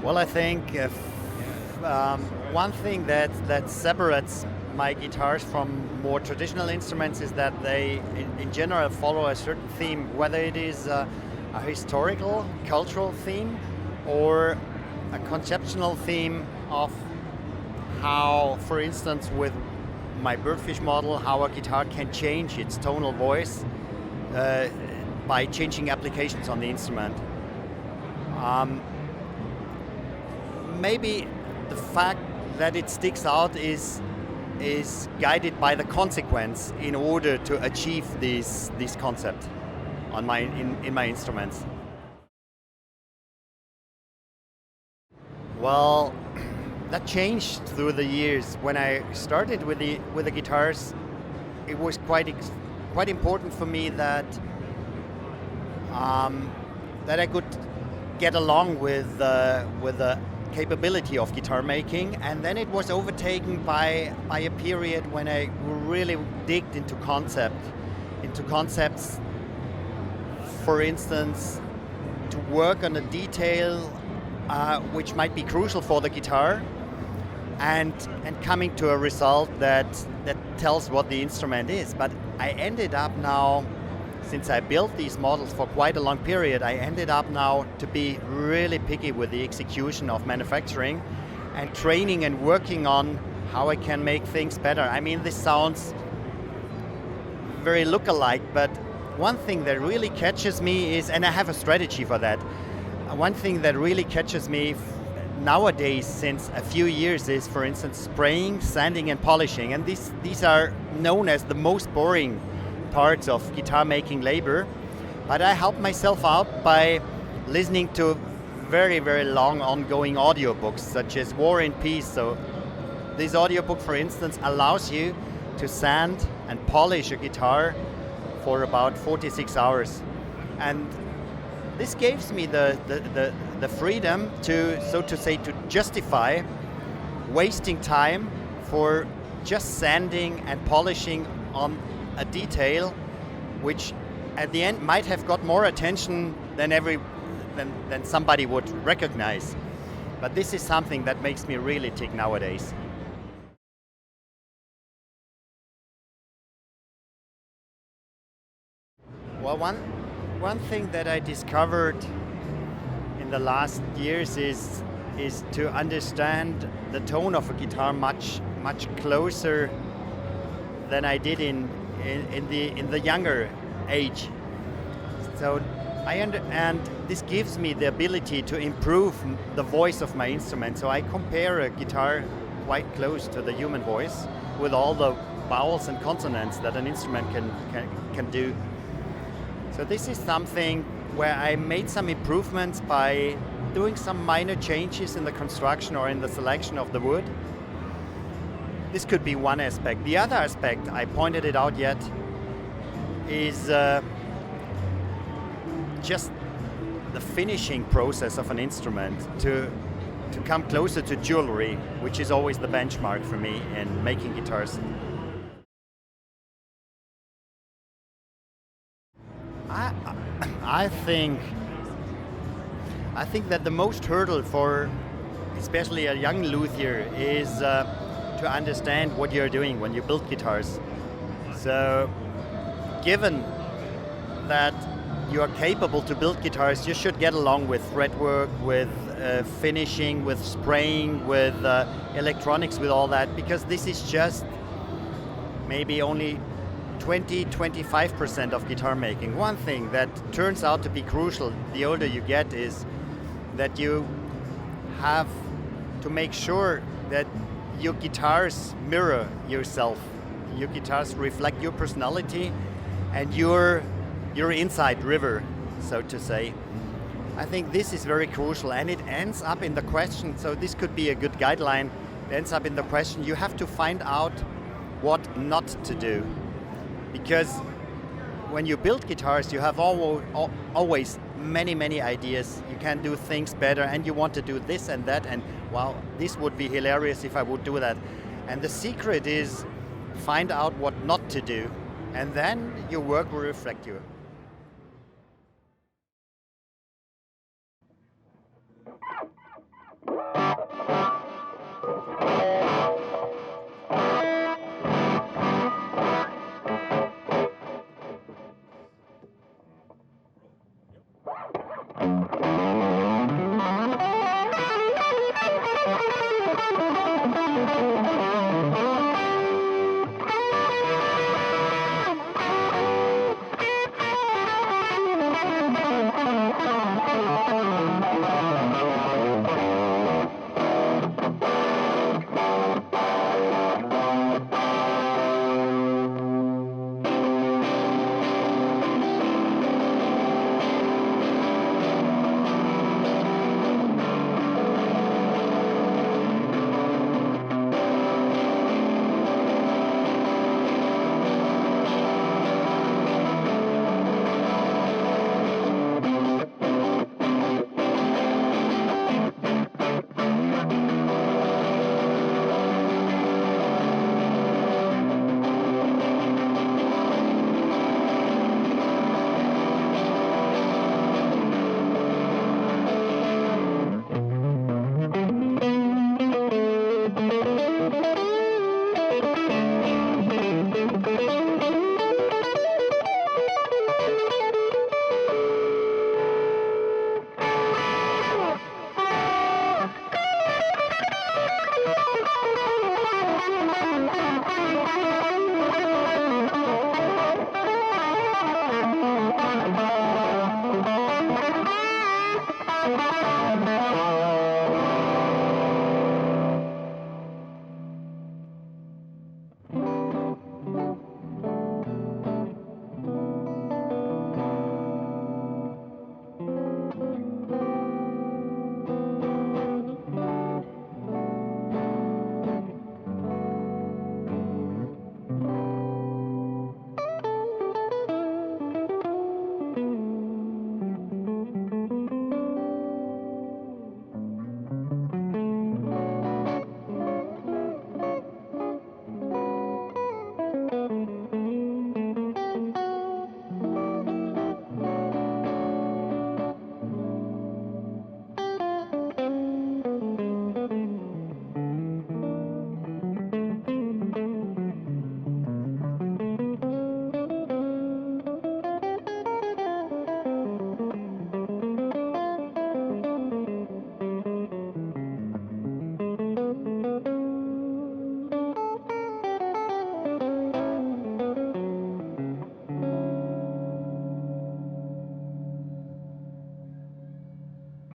Well, I think one thing that separates my guitars from more traditional instruments is that they, in general, follow a certain theme, whether it is a historical, cultural theme, or a conceptual theme of how, for instance, with my birdfish model, how a guitar can change its tonal voice by changing applications on the instrument. Maybe the fact that it sticks out is guided by the consequence in order to achieve this concept on in my instruments. Well, that changed through the years. When I started with the guitars, it was quite important for me that that I could get along with the capability of guitar making, and then it was overtaken by a period when I really digged into concepts. For instance, to work on a detail which might be crucial for the guitar, and coming to a result that tells what the instrument is. But I ended up now, since I built these models for quite a long period, I ended up now to be really picky with the execution of manufacturing and training and working on how I can make things better. I mean, this sounds very look-alike, but one thing that really catches me is, and I have a strategy for that, one thing that really catches me nowadays since a few years is, for instance, spraying, sanding and polishing. And these are known as the most boring parts of guitar making labor, but I help myself out by listening to very, very long ongoing audiobooks such as War and Peace. So this audiobook, for instance, allows you to sand and polish a guitar for about 46 hours. And this gives me the freedom to, so to say, to justify wasting time for just sanding and polishing on a detail which at the end might have got more attention than somebody would recognize. But this is something that makes me really tick nowadays. Well, one thing that I discovered in the last years is to understand the tone of a guitar much closer than I did in the younger age. So and this gives me the ability to improve the voice of my instrument. So I compare a guitar quite close to the human voice with all the vowels and consonants that an instrument can do. So this is something where I made some improvements by doing some minor changes in the construction or in the selection of the wood. This could be one aspect. The other aspect, I pointed it out yet, is just the finishing process of an instrument to come closer to jewelry, which is always the benchmark for me in making guitars. I think that the most hurdle for especially a young luthier is to understand what you're doing when you build guitars. So given that you are capable to build guitars, you should get along with fretwork, with finishing, with spraying, with electronics, with all that, because this is just maybe only 20-25% of guitar making. One thing that turns out to be crucial the older you get is that you have to make sure that your guitars mirror yourself. Your guitars reflect your personality and your inside river, so to say. I think this is very crucial, and it ends up in the question, so this could be a good guideline, it ends up in the question, you have to find out what not to do. Because when you build guitars, you have always many ideas. You can do things better, and you want to do this and that, and wow, this would be hilarious if I would do that. And the secret is find out what not to do, and then your work will reflect you. you.